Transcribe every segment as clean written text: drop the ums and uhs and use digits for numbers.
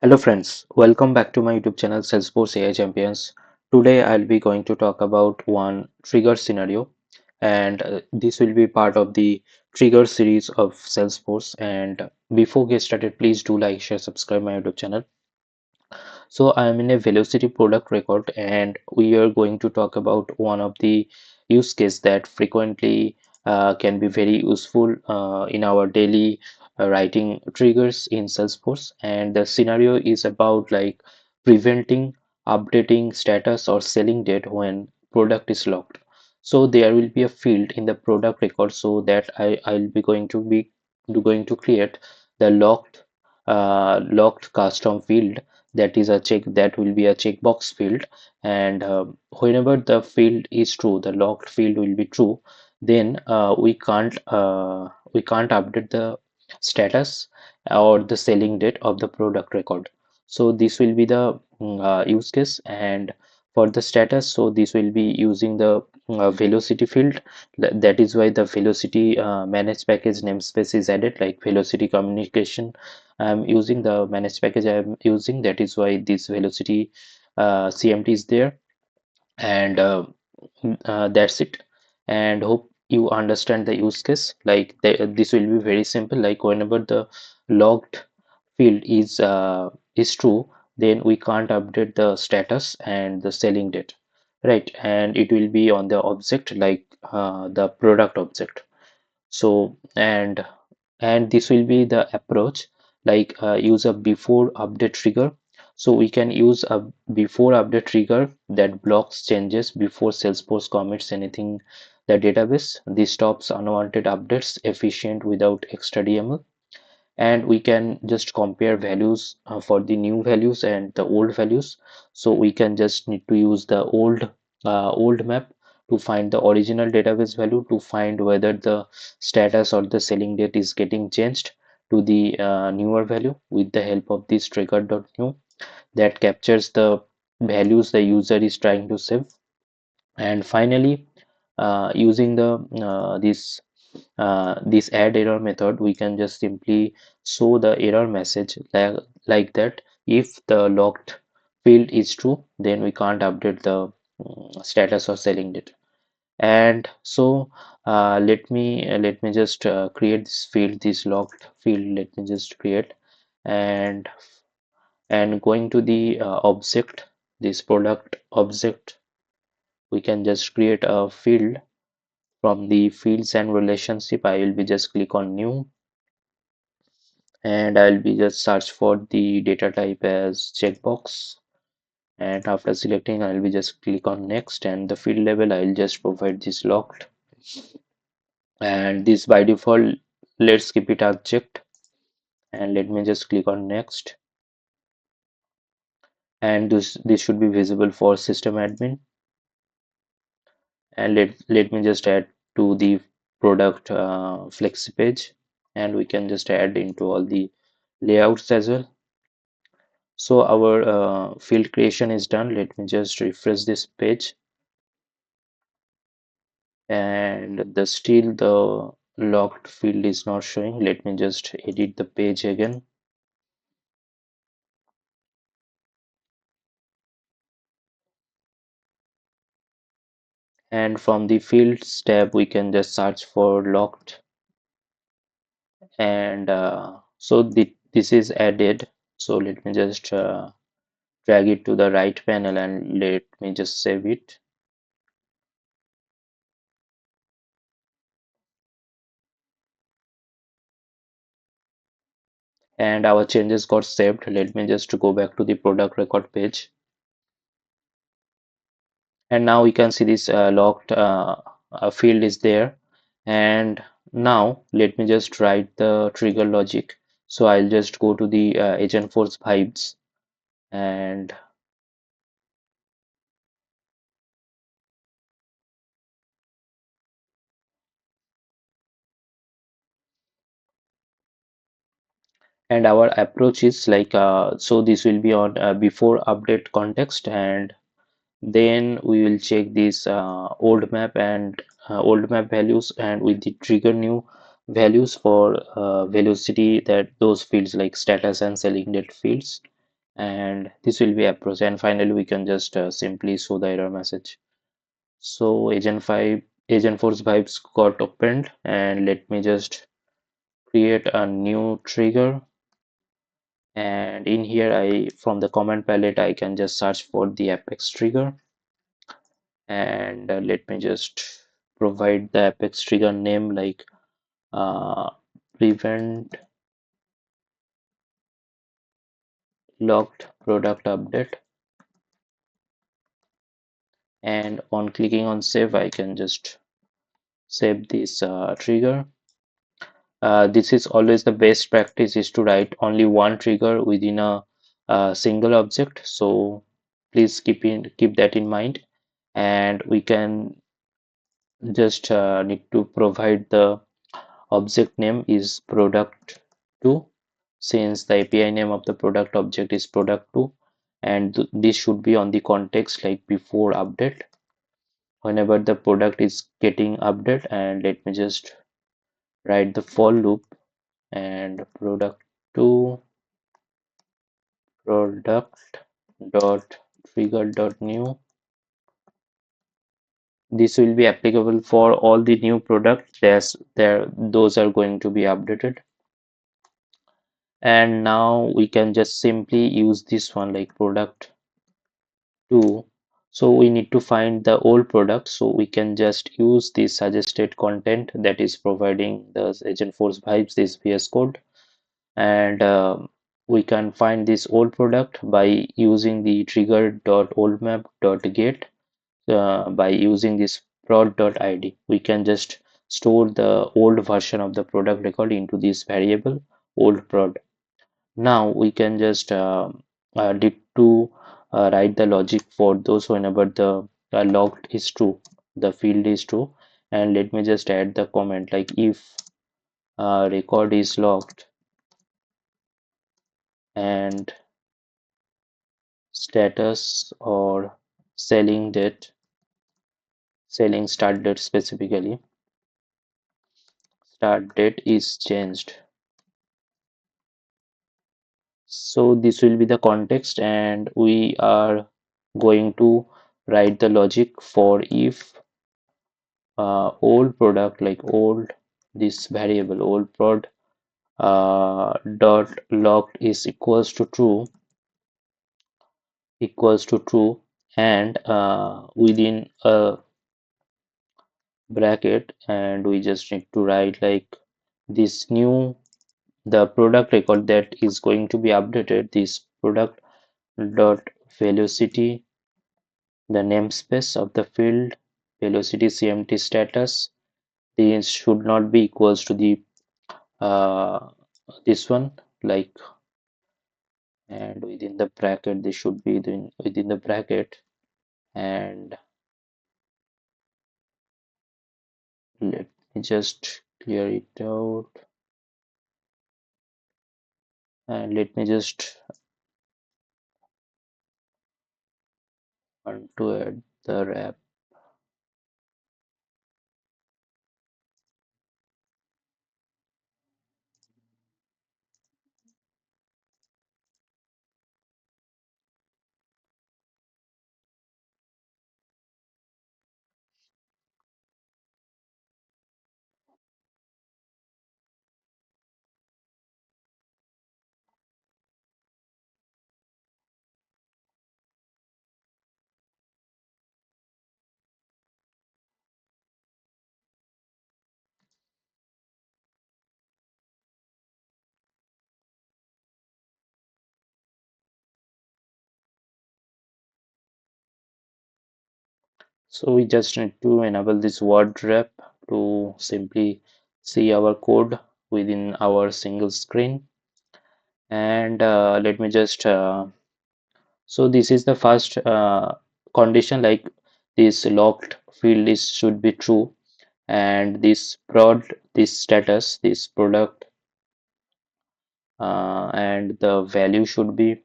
Hello friends, welcome back to my YouTube channel Salesforce AI Champions. Today I'll be going to talk about one trigger scenario and this will be part of the trigger series of Salesforce. And before get started, please do like, share, subscribe my YouTube channel. So I am in a velocity product record and we are going to talk about one of the use case that frequently can be very useful in our daily writing triggers in Salesforce. And the scenario is about like preventing updating status or selling date when product is locked. So there will be a field in the product record so that I'll be going to create the locked custom field that will be a checkbox field. And whenever the field is true, the locked field will be true, then we can't update the status or the selling date of the product record. So this will be the use case. And for the status, so this will be using the velocity field. That is why the velocity managed package namespace is added, like velocity communication. I'm using the managed package I'm using, that is why this velocity CMT is there. And that's it. And hope you understand the use case. Like this will be very simple. Like whenever the logged field is true, then we can't update the status and the selling date, right? And it will be on the object, like the product object. So and this will be the approach, like use a before update trigger. So we can use a before update trigger that blocks changes before Salesforce commits anything the database. This stops unwanted updates efficient without extra DML. And we can just compare values for the new values and the old values. So we can just need to use the old map to find the original database value, to find whether the status or the selling date is getting changed to the newer value with the help of this trigger.new that captures the values the user is trying to save. And finally, using the this addError method, we can just simply show the error message like that. If the locked field is true, then we can't update the status or selling date. And so let me just create this field, this locked field. Let me just create. and and going to the object, this product object, we can just create a field. From the fields and relationship, I will be just click on new, and I'll be just search for the data type as checkbox. And after selecting, I'll be just click on next, and the field label I'll just provide this locked. And this by default, let's keep it object. And let me just click on next. And this should be visible for system admin. And let me just add to the product flexi page, and we can just add into all the layouts as well. So our field creation is done. Let me just refresh this page, and the still the locked field is not showing. Let me just edit the page again. And from the fields tab, we can just search for locked. And so this is added. So let me just drag it to the right panel and let me just save it. And our changes got saved. Let me just go back to the product record page. And now we can see this locked field is there. And now let me just write the trigger logic. So I'll just go to the Agentforce vibes, and our approach is like so this will be on before update context. And then we will check this old map values, and with the trigger new values for velocity, that those fields like status and selling date fields. and this will be approach, and finally we can just simply show the error message. So Agentforce vibes got opened, and let me just create a new trigger, and in here I from the command palette I can just search for the apex trigger, and let me just provide the apex trigger name like uh, prevent locked product update, and on clicking on save I can just save this trigger. This is always the best practice is to write only one trigger within a single object, so please keep that in mind. And we can just need to provide the object name is product 2, since the API name of the product object is product 2, and this should be on the context like before update whenever the product is getting update. And let me just write the for loop, and product 2 product dot trigger dot new. This will be applicable for all the new products there those are going to be updated. And now we can just simply use this one like product 2. So we need to find the old product, so we can just use the suggested content that is providing the Agentforce vibes this VS code, and we can find this old product by using the trigger.oldmap.get. By using this prod.id we can just store the old version of the product record into this variable old prod. Now we can just need to write the logic for those whenever the logged is true, the field is true. And let me just add the comment like if record is logged and status or selling date, selling start date specifically, start date is changed. So this will be the context, and we are going to write the logic for if old product like old, this variable old prod dot logged is equals to true, and within a bracket, and we just need to write like this new, the product record that is going to be updated, this product dot velocity, the namespace of the field velocity cmt status, this should not be equals to the uh, this one like, and within the bracket this should be within the bracket. And let me just clear it out, and let me just want to add the wrap. So we just need to enable this word wrap to simply see our code within our single screen. And let me just so this is the first condition like this locked field is should be true, and this prod, this status, this product, and the value should be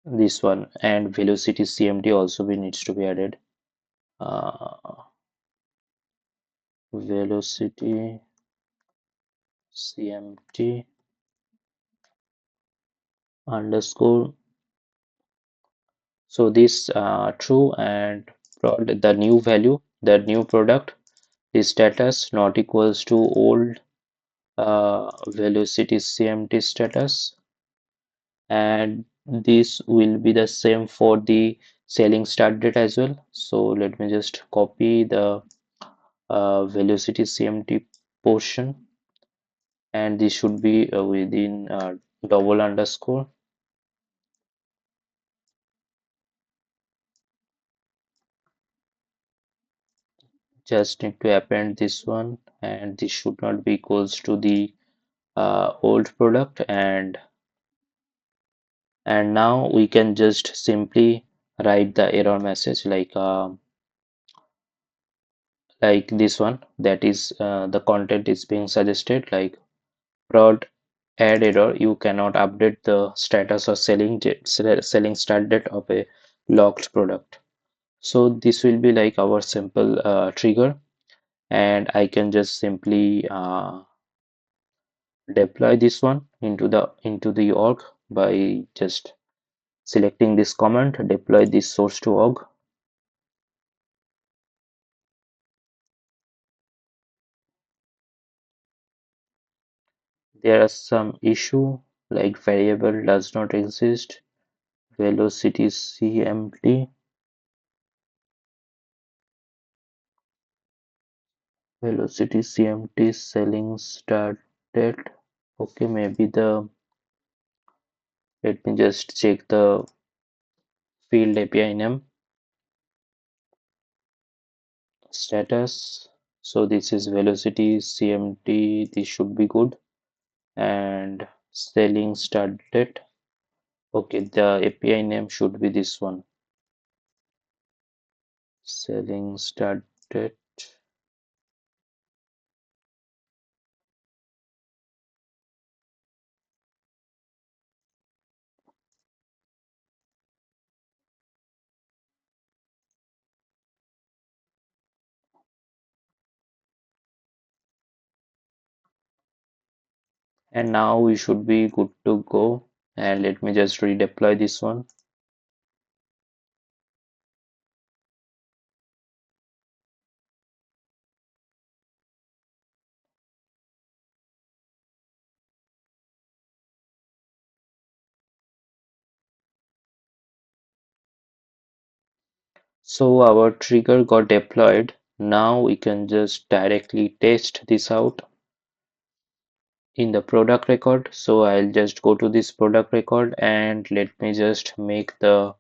this one, and velocity cmt also be needs to be added. uh, Velocity cmt underscore. So this true and the new value, the new product, the status not equals to old velocity CMT status, and this will be the same for the selling start date as well. So let me just copy the velocity CMT portion, and this should be within double underscore. Just need to append this one, and this should not be equals to the old product. And now we can just simply write the error message like this one, that is the content is being suggested like prod add error, you cannot update the status or selling start date of a locked product. So this will be like our simple trigger, and I can just simply deploy this one into the org by just selecting this command, deploy this source to org. There are some issue like variable does not exist, velocity CMT, velocity CMT selling start date. Okay, maybe let me just check the field API name status. So this is velocity CMT, this should be good. And selling start date. Okay, the API name should be this one, selling start date. And now we should be good to go. And let me just redeploy this one. So our trigger got deployed. Now we can just directly test this out in the product record. So I'll just go to this product record and let me just make the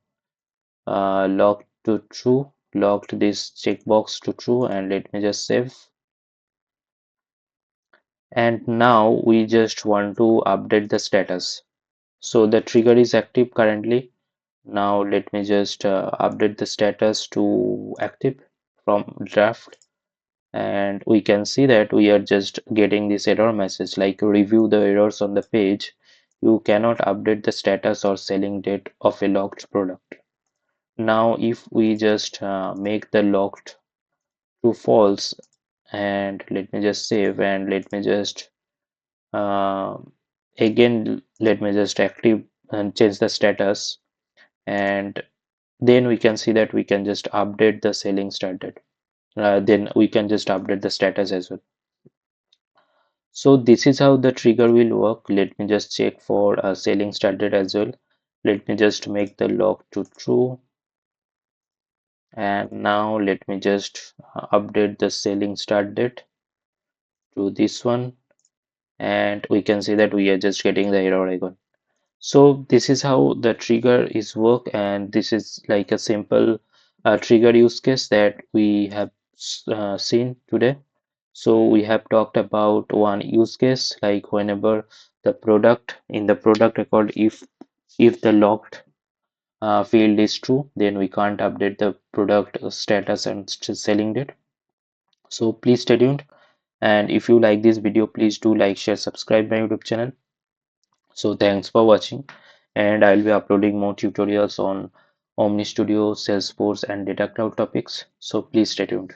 locked to true, locked this checkbox to true, and let me just save. And now we just want to update the status. So the trigger is active currently. Now let me just update the status to active from draft, and we can see that we are just getting this error message like review the errors on the page. You cannot update the status or selling date of a locked product. Now if we just make the locked to false, and let me just save, and let me just uh, again let me just active and change the status, and then we can see that we can just update the selling started. Then we can just update the status as well. So this is how the trigger will work. Let me just check for selling started as well. Let me just make the lock to true, and now let me just update the selling start date to this one, and we can see that we are just getting the error icon. So this is how the trigger is work, and this is like a simple trigger use case that we have seen today. So we have talked about one use case like whenever the product in the product record, if the locked field is true, then we can't update the product status and selling date. So please stay tuned, and if you like this video, please do like, share, subscribe my YouTube channel. So thanks for watching, and I'll be uploading more tutorials on Omni Studio, Salesforce, and Data Cloud topics. So please stay tuned.